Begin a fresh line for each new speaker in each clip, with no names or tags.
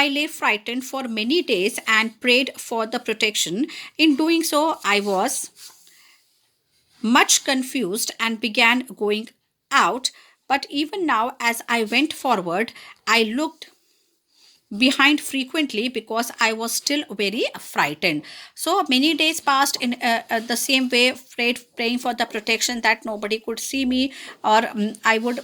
I lay frightened for many days and prayed for the protection. In doing so, I was much confused and began going out. But even now, as I went forward, I looked behind frequently because I was still very frightened. So many days passed in the same way, praying for the protection that nobody could see me, or I would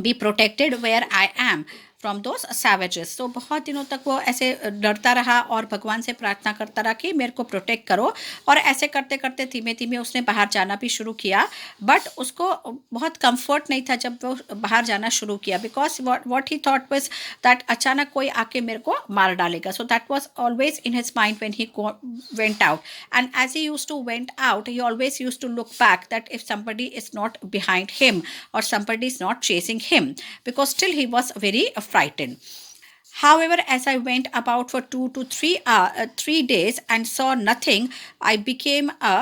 be protected where I am from those savages. तो बहुत दिनों तक वो ऐसे डरता रहा और भगवान से प्रार्थना करता रहा कि मेरे को प्रोटेक्ट करो. और ऐसे करते करते धीमे धीमे उसने बाहर जाना भी शुरू किया. बट उसको बहुत कंफर्ट नहीं था जब वो बाहर जाना शुरू किया, because what he thought was that अचानक कोई आके मेरे को मार डालेगा. So that was always in his mind when he went out. And as he used to went out, he always used to look back that if somebody is not behind him or somebody is not chasing him, because still he was very frightened. However, as I went about for 2 to 3 days and saw nothing, I became a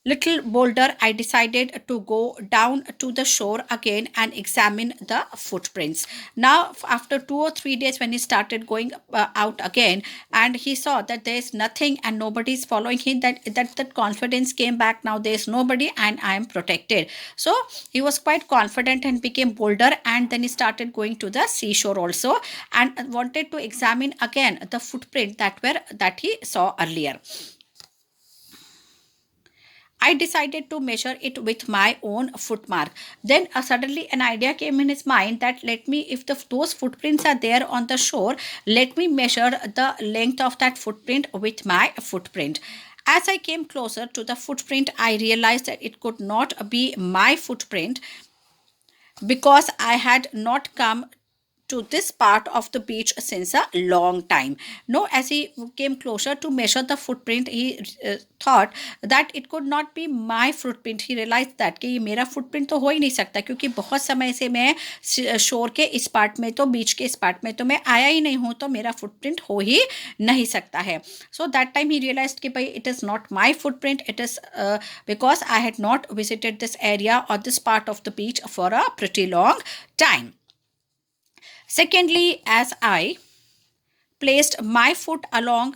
little bolder. I decided to go down to the shore again and examine the footprints. Now, after 2 or 3 days, when he started going out again, and he saw that there is nothing and nobody is following him, that confidence came back. Now there is nobody and I am protected. So he was quite confident and became bolder, and then he started going to the seashore also and wanted to examine again the footprint that he saw earlier. I decided to measure it with my own footmark. Then suddenly an idea came in his mind that if those footprints are there on the shore, let me measure the length of that footprint with my footprint. As I came closer to the footprint, I realized that it could not be my footprint because I had not come to this part of the beach since a long time. No, as he came closer to measure the footprint, he thought that it could not be my footprint. He realized that कि ये मेरा footprint तो हो ही नहीं सकता, क्योंकि बहुत समय से मैं शोर के इस पार्ट में तो बीच के इस पार्ट में तो मैं आया ही नहीं हूँ, तो मेरा footprint हो ही नहीं सकता है. So that time he realized कि भाई it is not my footprint. It is because I had not visited this area or this part of the beach for a pretty long time. Secondly, as I placed my foot along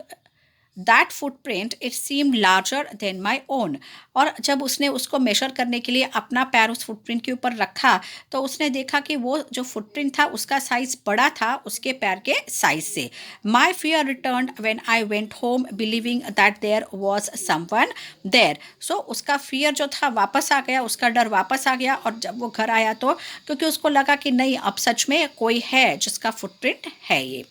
that footprint, it seemed larger than my own. और जब उसने उसको major करने के लिए अपना पैर उस फुटप्रिंट के ऊपर रखा, तो उसने देखा कि वो जो फुटप्रिंट था उसका साइज बड़ा था उसके पैर के साइज से. My fear return when I went home believing that there was someone there. So उसका फियर जो था वापस आ गया, उसका डर वापस आ गया. और जब वो घर आया तो क्योंकि उसको लगा कि नहीं, अब सच में कोई है जिसका फुटप्रिंट है ये.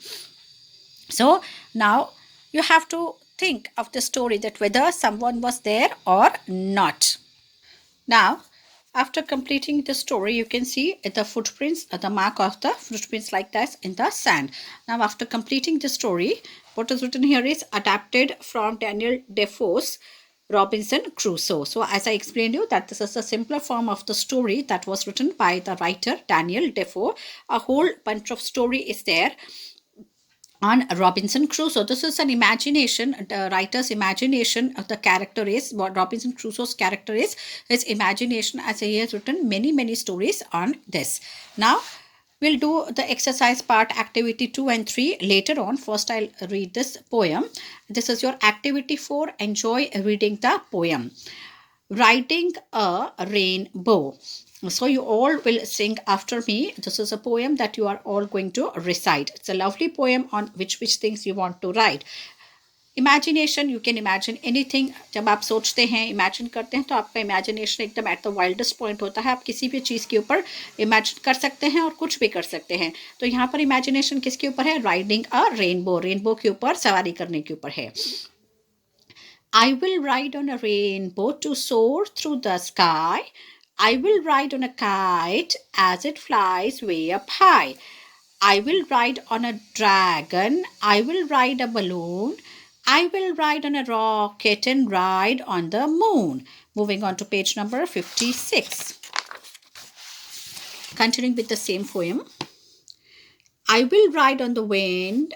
So now you have to think of the story that whether someone was there or not. Now, after completing the story, you can see the footprints, the mark of the footprints like that in the sand. Now, after completing the story, what is written here is adapted from Daniel Defoe's Robinson Crusoe. So, as I explained you that this is a simpler form of the story that was written by the writer Daniel Defoe. A whole bunch of story is there on Robinson Crusoe. This is an imagination, the writer's imagination of the character is, what Robinson Crusoe's character is, his imagination, as he has written many stories on this. Now, we'll do the exercise part, activity 2 and 3 later on. First, I'll read this poem. This is your activity 4. Enjoy reading the poem. Riding a Rainbow. So you all will sing after me. This is a poem that you are all going to recite. It's a lovely poem on which things you want to write. Imagination, you can imagine anything. जब आप सोचते हैं, imagine करते हैं, तो आपका imagination एकदम at the wildest point होता है. आप किसी भी चीज़ के ऊपर imagine कर सकते हैं और कुछ भी कर सकते हैं. तो यहाँ पर imagination किसके ऊपर है? Riding a rainbow. Rainbow के ऊपर सवारी करने के ऊपर है. I will ride on a rainbow to soar through the sky. I will ride on a kite as it flies way up high. I will ride on a dragon. I will ride a balloon. I will ride on a rocket and ride on the moon. Moving on to page number 56. Continuing with the same poem. I will ride on the wind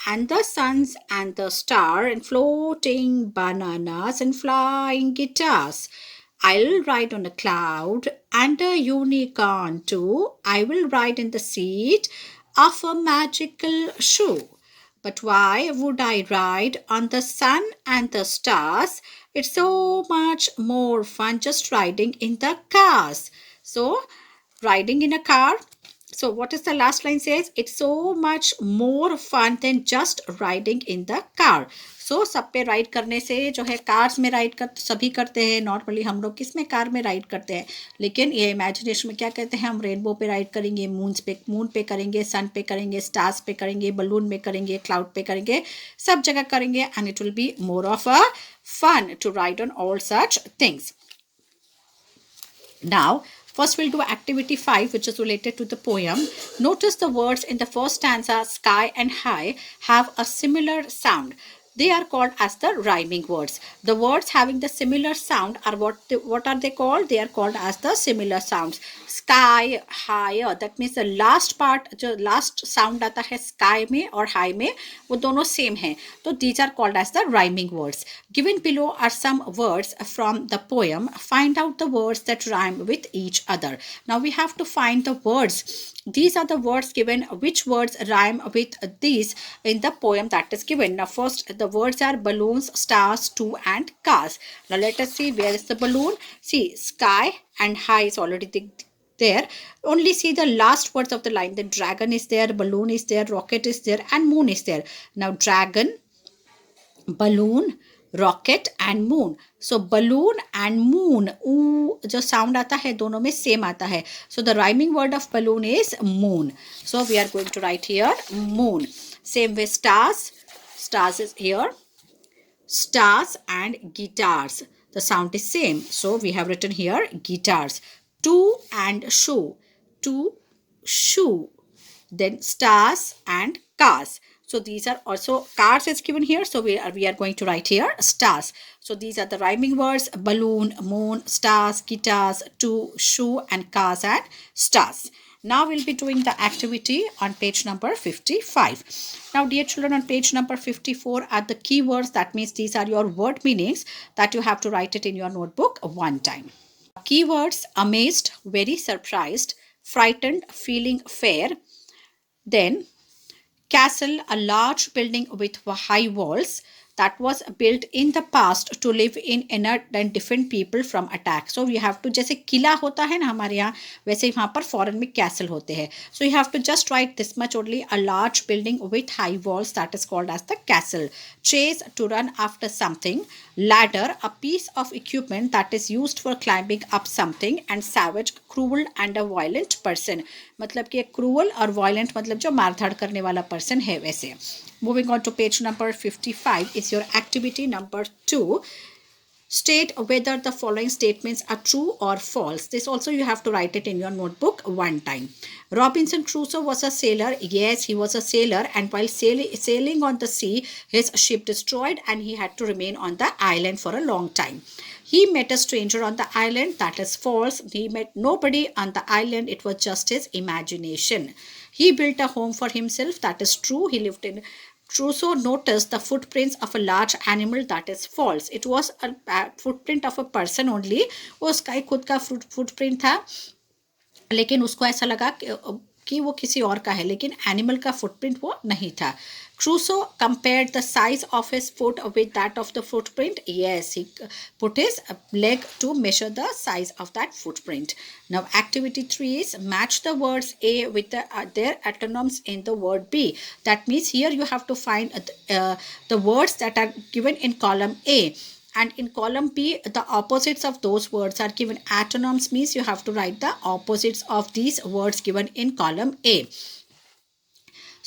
and the suns and the star and floating bananas and flying guitars. I'll ride on a cloud and a unicorn too. I will ride in the seat of a magical shoe. But why would I ride on the sun and the stars? It's so much more fun just riding in the cars. So, riding in a car. So, what is the last line says? It's so much more fun than just riding in the car. सो सब पे ride करने से जो है cars में ride कर सभी करते हैं नॉर्मली हम लोग किस में कार में राइड करते हैं लेकिन ये इमेजिनेशन में क्या कहते हैं हम रेनबो पे राइड करेंगे मून पे करेंगे सन पे करेंगे स्टार्स पे करेंगे बलून में करेंगे क्लाउड पे करेंगे सब जगह करेंगे and it will be more of a fun to ride on all such things. Now, first we'll do activity 5, which is related to the poem. Notice the words in the first stanza, sky and high, have a similar sound. They are called as the rhyming words. The words having the similar sound are what are they called? They are called as the similar sounds. Sky, higher, that means the last part, जो last sound आता है sky में और high में, वो दोनों same हैं. तो these are called as the rhyming words. Given below are some words from the poem. Find out the words that rhyme with each other. Now we have to find the words. These are the words given. Which words rhyme with these in the poem that is given? Now first the words are balloons, stars, two and cars. Now let us see where is the balloon. See, sky and high is already there. Only see the last words of the line. The dragon is there, balloon is there, rocket is there and moon is there. Now dragon, balloon, rocket and moon so balloon and moon ऊ जो sound आता है दोनों में same आता है so the rhyming word of balloon is moon so we are going to write here moon same way stars is here stars and guitars the sound is same so we have written here guitars two and shoe then stars and cars so these are also cars is given here so we are going to write here stars so these are the rhyming words balloon moon stars guitars two shoe and cars and stars. Now we'll be doing the activity on page number 55. Now dear children, on page number 54 are the keywords. That means these are your word meanings that you have to write it in your notebook one time. Keywords: amazed, very surprised, frightened, feeling fair. Then castle, a large building with high walls that was built in the past to live in inner and defend people from attack. So you have to जैसे किला होता है ना हमारे यहाँ वैसे वहाँ पर foreign में कैसल होते हैं. So you have to just write this much only. A large building with high walls that is called as the castle. Chase, to run after something. Ladder, a piece of equipment that is used for climbing up something. And savage, cruel and a violent person. मतलब कि cruel और violent मतलब जो मारधाड़ करने वाला person है वैसे. Moving on to page number 55 is your activity number 2. State whether the following statements are true or false. This also you have to write it in your notebook one time. Robinson Crusoe was a sailor. Yes, he was a sailor, and while sailing on the sea, his ship destroyed and he had to remain on the island for a long time. He met a stranger on the island. That is false. He met nobody on the island. It was just his imagination. He built a home for himself. That is true. He lived in. Crusoe noticed the footprints of a large animal. That is false. It was a footprint of a person only. वो उसका ही खुद का footprint था लेकिन उसको ऐसा लगा कि वो किसी और का है लेकिन एनिमल का फुटप्रिंट वो नहीं था. Crusoe compared the size of his foot with that of the footprint. Yes, he put his leg to measure the size of that footprint. Now, activity 3 is match the words A with their antonyms in the word B. That means here you have to find the words that are given in column A. And in column B, the opposites of those words are given. Antonyms means you have to write the opposites of these words given in column A.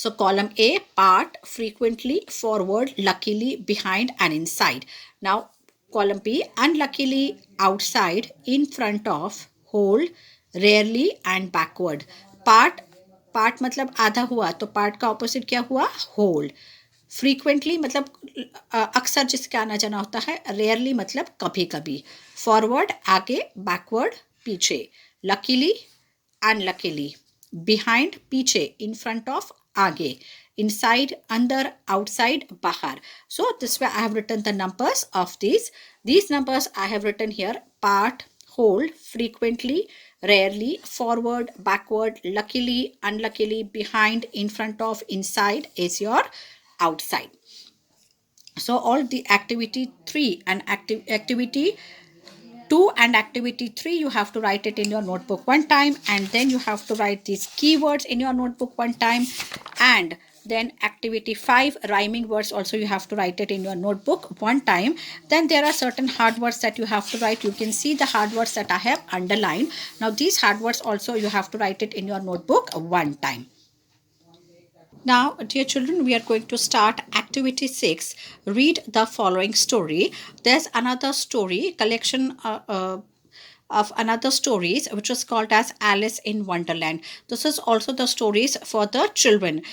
So column A, part, frequently, forward, luckily, behind and inside. Now column B, unluckily, outside, in front of, whole, rarely and backward. part मतलब आधा हुआ तो part का opposite क्या हुआ whole. Frequently मतलब अक्सर जिसका आना जाना होता है. रेयरली मतलब कभी कभी. फॉरवर्ड आगे, बैकवर्ड पीछे. Luckily unluckily. बिहाइंड पीछे. इन फ्रंट ऑफ आगे. इनसाइड अंदर. आउटसाइड बाहर. So this way I have written the numbers of these numbers I have written here. Part, whole, frequently, Rarely, forward, backward, luckily, unluckily, behind, in front of, inside is your outside. So all the activity 3 and activity 2 and activity 3, you have to write it in your notebook one time, and then you have to write these keywords in your notebook one time, and then activity 5, rhyming words, also you have to write it in your notebook one time. Then there are certain hard words that you have to write. You can see the hard words that I have underlined. Now these hard words also you have to write it in your notebook one time. Now, dear children, we are going to start activity 6. Read the following story. There's another story, collection of another stories, which was called as Alice in Wonderland. This is also the stories for the children,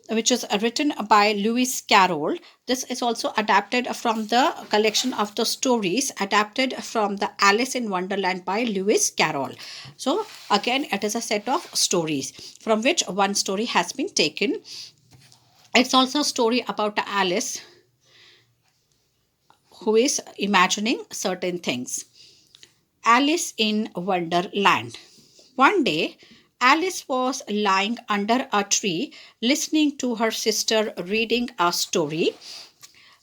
which is written by Lewis Carroll. This is also adapted from the collection of the stories adapted from the Alice in Wonderland by Lewis Carroll. So again, it is a set of stories from which one story has been taken. It's also a story about Alice who is imagining certain things. Alice in Wonderland. One day, Alice was lying under a tree listening to her sister reading a story.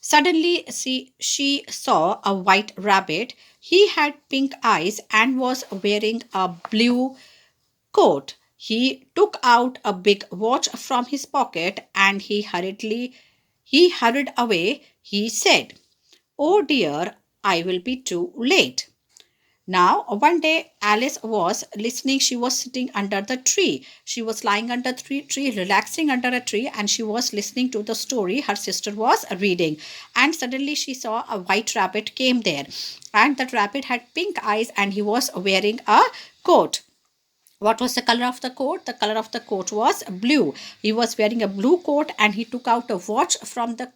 Suddenly, she saw a white rabbit. He had pink eyes and was wearing a blue coat. He took out a big watch from his pocket and he hurried away. He said, "Oh dear, I will be too late." Now, one day, Alice was listening. She was sitting under the tree. She was lying under the tree, relaxing under a tree, and she was listening to the story her sister was reading. And suddenly, she saw a white rabbit came there. And that rabbit had pink eyes and he was wearing a coat. What was the color of the coat? The color of the coat was blue. He was wearing a blue coat and he took out a watch from the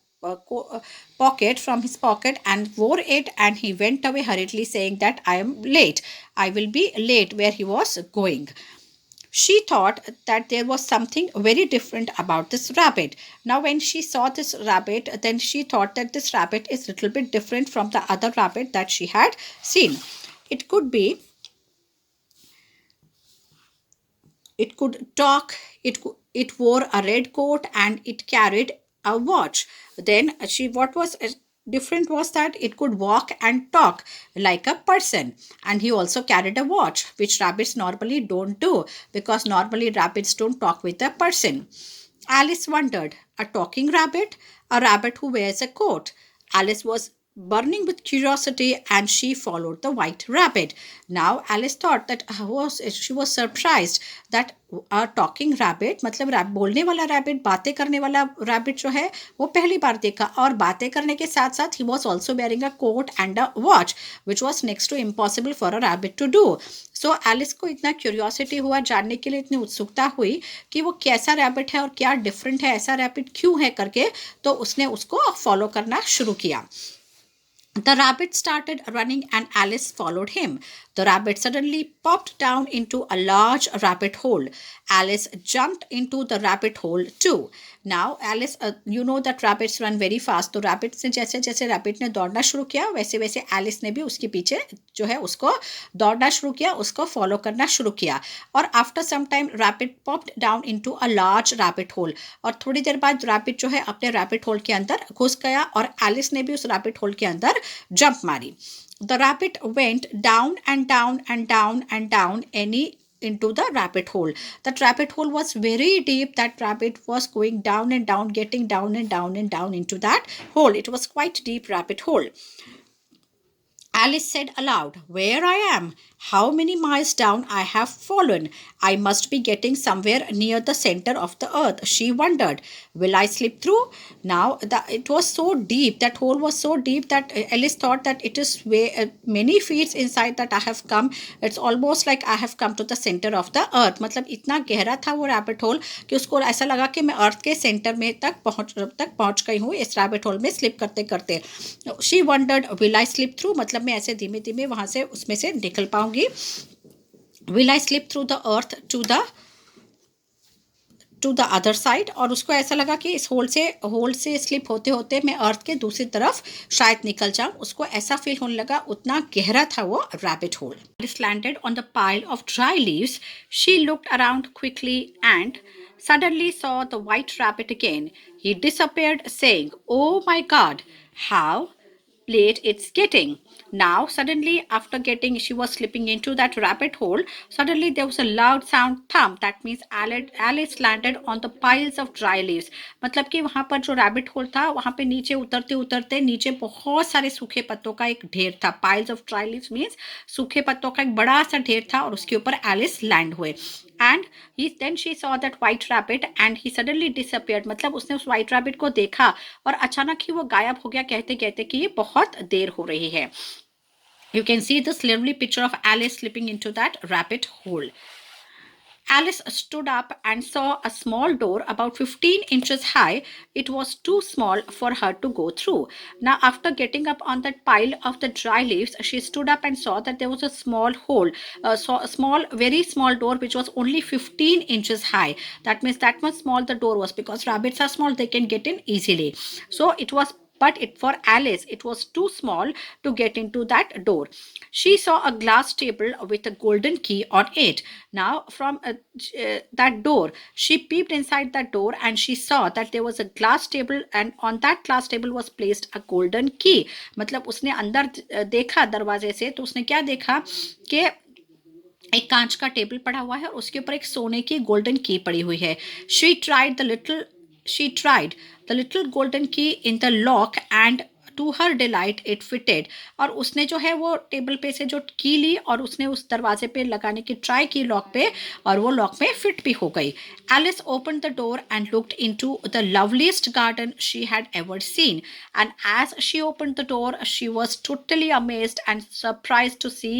pocket from his pocket and wore it, and he went away hurriedly saying that I am late. I will be late where he was going. She thought that there was something very different about this rabbit. Now when she saw this rabbit, then she thought that this rabbit is a little bit different from the other rabbit that she had seen. It could be, it could talk, it wore a red coat and it carried a watch. Then she what was different was that it could walk and talk like a person, and he also carried a watch, which rabbits normally don't do, because normally rabbits don't talk with a person. Alice wondered, a talking rabbit, a rabbit who wears a coat. Alice was burning with curiosity and she followed the white rabbit. Now Alice thought that she was surprised that a talking rabbit, मतलब बोलने वाला rabbit, बातें करने वाला rabbit जो है वो पहली बार देखा, और बातें करने के साथ साथ he was also wearing a coat and a watch, which was next to impossible for a rabbit to do. So Alice को इतना क्यूरियोसिटी हुआ, जानने के लिए इतनी उत्सुकता हुई कि वो कैसा रैबिट है और क्या डिफरेंट है, ऐसा रैबिट क्यों है करके, तो उसने उसको फॉलो करना शुरू किया. The rabbit started running and Alice followed him. The rabbit suddenly popped down into a large rabbit hole. Alice jumped into the rabbit hole too. Now Alice, you know that rabbits run very fast. तो rabbit ने जैसे जैसे rabbit ने दौड़ना शुरू किया, वैसे वैसे Alice ने भी उसके पीछे जो है उसको दौड़ना शुरू किया, उसको फॉलो करना शुरू किया. और after some time rabbit popped down into a large rabbit hole. और थोड़ी देर बाद rabbit जो है अपने rabbit hole के अंदर घुस गया और Alice ने भी उस rabbit hole के अंदर jump मारी. The rabbit went down and down and down and down into the rabbit hole. That rabbit hole was very deep. That rabbit was going down and down, getting down and down and down into that hole. It was quite deep rabbit hole. Alice said aloud, "Where I am, how many miles down I have fallen. I must be getting somewhere near the center of the earth." She wondered, "Will I slip through?" Now, it was so deep, that hole was so deep that Alice thought that it is many feet inside that I have come. It's almost like I have come to the center of the earth. मतलब इतना गहरा था वो rabbit hole कि उसको ऐसा लगा कि मैं अर्थ के सेंटर में तक पहुंच गई हूँ इस rabbit hole में स्लिप करते करते. She wondered, "Will I slip through?" मतलब मैं ऐसे धीमे धीमे वहां से उसमें से निकल पाऊंगी. Will I slip through the earth to to the other side, और उसको ऐसा लगा कि इस होल से स्लिप होते होते मैं अर्थ के दूसरी तरफ शायद निकल जाऊं. उसको ऐसा फील होने लगा, उतना गहरा था वो rabbit hole. Alice landed on the pile of dry leaves. She looked around quickly and suddenly saw the white rabbit again. He disappeared, saying, "Oh my God, how late it's getting." Now, suddenly, after getting, she was slipping into that rabbit hole. Suddenly, there was a loud sound thump. That means Alice landed on the piles of dry leaves. मतलब कि वहाँ पर जो rabbit hole था, वहाँ पे नीचे उतरते उतरते नीचे बहुत सारे सूखे पत्तों का एक ढेर था. Piles of dry leaves means सूखे पत्तों का एक बड़ा सा ढेर था, और उसके ऊपर एलिस लैंड हुए. And then she saw that white rabbit and he suddenly disappeared. मतलब उसने उस white rabbit को देखा और अचानक ही वो गायब हो गया, कहते कहते कि ये बहुत देर हो रही है. You can see this lovely picture of Alice slipping into that rabbit hole. Alice stood up and saw a small door about 15 inches high. It was too small for her to go through. Now, after getting up on that pile of the dry leaves, she stood up and saw that there was a small hole, very small door, which was only 15 inches high. That means that much small the door was, because rabbits are small, they can get in easily. So it was, but for Alice, it was too small to get into that door. She saw a glass table with a golden key on it. Now, from that door, she peeped inside that door and she saw that there was a glass table, and on that glass table was placed a golden key. मतलब उसने अंदर देखा दरवाजे से, तो उसने क्या देखा कि एक कांच का टेबल पड़ा हुआ है और उसके ऊपर एक सोने की गोल्डन की पड़ी हुई है. She tried the little golden key in the lock, and to her delight it fitted. और उसने जो है वो टेबल पे से जो की ली और उसने उस दरवाजे पे लगाने की ट्राई की लॉक पे, और वो लॉक में फिट भी हो गई. Alice opened the door and looked into the loveliest garden she had ever seen. And as she opened the door, she was totally amazed and surprised to see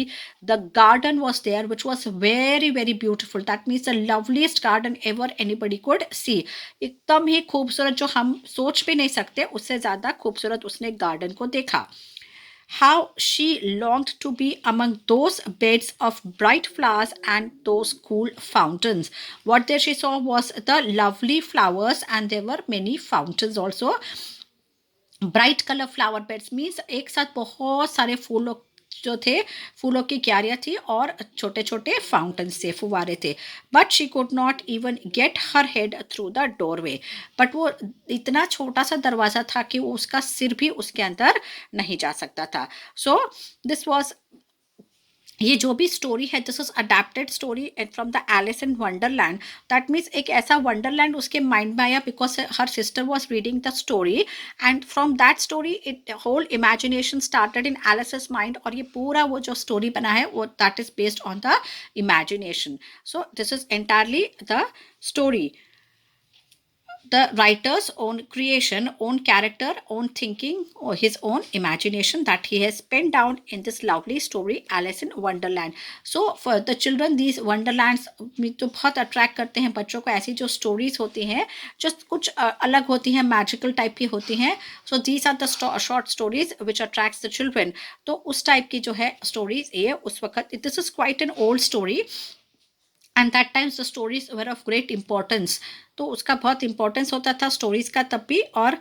the garden was there, which was very, very beautiful. That means the loveliest garden ever anybody could see. एकदम ही खूबसूरत, जो हम सोच भी नहीं सकते उससे ज़्यादा खूबसूरत उसने गार्डन को देखा. How she longed to be among those beds of bright flowers and those cool fountains. What there she saw was the lovely flowers, and there were many fountains also. Bright colour flower beds means एक साथ बहुत सारे फूलों जो थे, फूलों की क्यारियाँ थी और छोटे छोटे फाउंटेन्स थे, फुवारे थे. But she could not even get her head through the doorway. But वो इतना छोटा सा दरवाज़ा था कि वो उसका सिर भी उसके अंदर नहीं जा सकता था. सो दिस वॉज, ये जो भी स्टोरी है, this is adapted story from the Alice in wonderland. That means एक ऐसा वंडरलैंड उसके माइंड में आया because her sister was reading the story, and from that story it whole imagination started in Alice's mind. और ये पूरा वो जो स्टोरी बना है वो that is based on the imagination. So this is entirely the story, the writer's own creation, own character, own thinking, or his own imagination that he has penned down in this lovely story, Alice in Wonderland. So for the children, these wonderlands तो बहुत attract करते हैं बच्चों को. ऐसी जो stories होती हैं जो कुछ अलग होती हैं, मैजिकल टाइप की होती हैं. So these are the short stories which attracts the children. तो उस टाइप की जो है स्टोरीज ये उस वक्त, this is quite an old story, and that times the stories were of great importance. तो उसका बहुत इंपॉर्टेंस होता था स्टोरीज का तब भी, और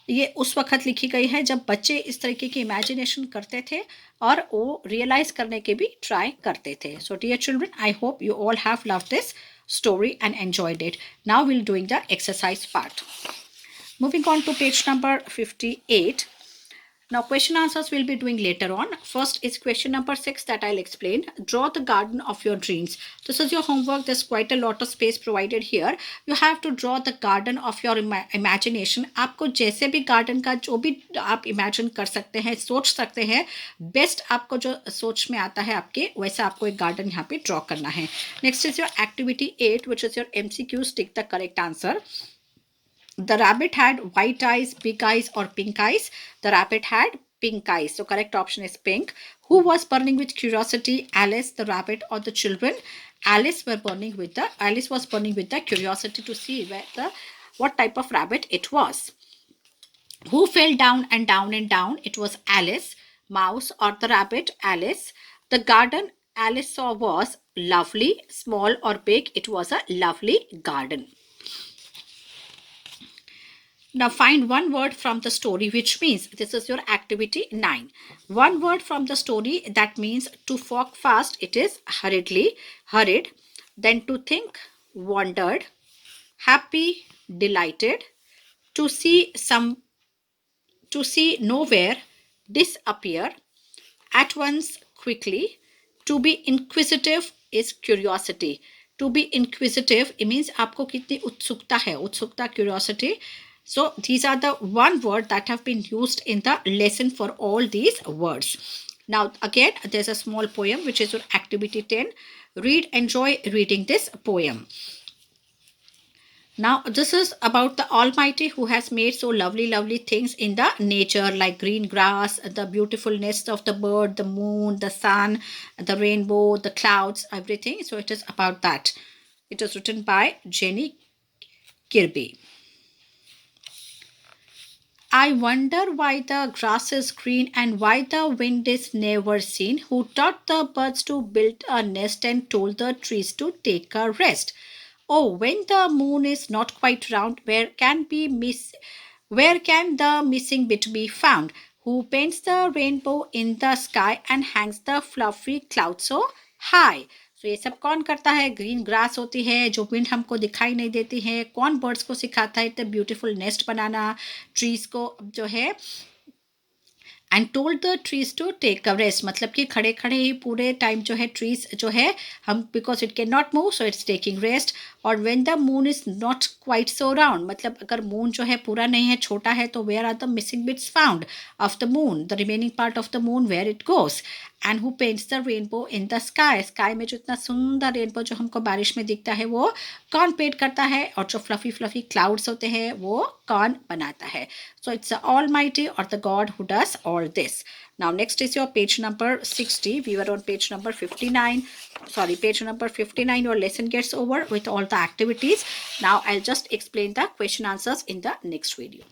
ये उस वक्त लिखी गई है जब बच्चे इस तरीके की इमेजिनेशन करते थे और वो रियलाइज करने के भी ट्राई करते थे. So dear children, I hope you all have loved this story and enjoyed it. Now we'll doing the exercise part. Moving on to page number 58. Now question answers we'll be doing later on. First is question number 6 that I'll explain. Draw the garden of your dreams. This is your homework. There's quite a lot of space provided here. You have to draw the garden of your imagination. आपको जैसे भी garden का जो भी आप imagine कर सकते हैं, सोच सकते हैं, best आपको जो सोच में आता है आपके, वैसा आपको एक garden यहाँ पे draw करना है. Next is your activity 8, which is your MCQ. Stick the correct answer. The rabbit had white eyes, big eyes, or pink eyes. The rabbit had pink eyes. So correct option is pink. Who was burning with curiosity? Alice, the rabbit, or the children? Alice was burning with the curiosity to see what type of rabbit it was. Who fell down and down and down? It was Alice. Mouse or the rabbit? Alice. The garden Alice saw was lovely, small or big. It was a lovely garden. Now find one word from the story, which means this is your activity 9. One word from the story that means to walk fast, it is hurriedly, hurried. Then to think, wondered. Happy, delighted. To see to see nowhere, disappear. At once, quickly. To be inquisitive is curiosity. To be inquisitive, it means आपको कितनी उत्सुकता है, उत्सुकता, curiosity. So these are the one word that have been used in the lesson for all these words. Now again, there's a small poem which is your activity 10. Read, enjoy reading this poem. Now, this is about the Almighty who has made so lovely, lovely things in the nature, like green grass, the beautiful nest of the bird, the moon, the sun, the rainbow, the clouds, everything. So, it is about that. It was written by Jenny Kirby. I wonder why the grass is green and why the wind is never seen. Who taught the birds to build a nest and told the trees to take a rest? Oh, when the moon is not quite round, where can the missing bit be found? Who paints the rainbow in the sky and hangs the fluffy clouds so high? तो ये सब कौन करता है? Green grass होती है जो wind हमको दिखाई नहीं देती है. कौन बर्ड्स को सिखाता है इतने ब्यूटीफुल नेस्ट बनाना, ट्रीज को जो है, and told the trees to take a rest, मतलब कि खड़े खड़े ही पूरे टाइम जो है ट्रीज जो है हम, because it can not move so it's taking rest. और when the moon is not quite so round, मतलब अगर मून जो है पूरा नहीं है, छोटा है, तो where are the missing bits found of the moon, the remaining part of the moon, where it goes. And who paints the rainbow in the sky, sky में जो इतना सुंदर रेनबो जो हमको बारिश में दिखता है वो कौन पेंट करता है, और जो फ्लफी फ्लफी क्लाउड्स होते हैं वो कौन बनाता है. So it's the Almighty or the God who does all this. Now next is your page number 60. We were on page number 59. Sorry, page number 59. Your lesson gets over with all the activities. Now I'll just explain the question answers in the next video.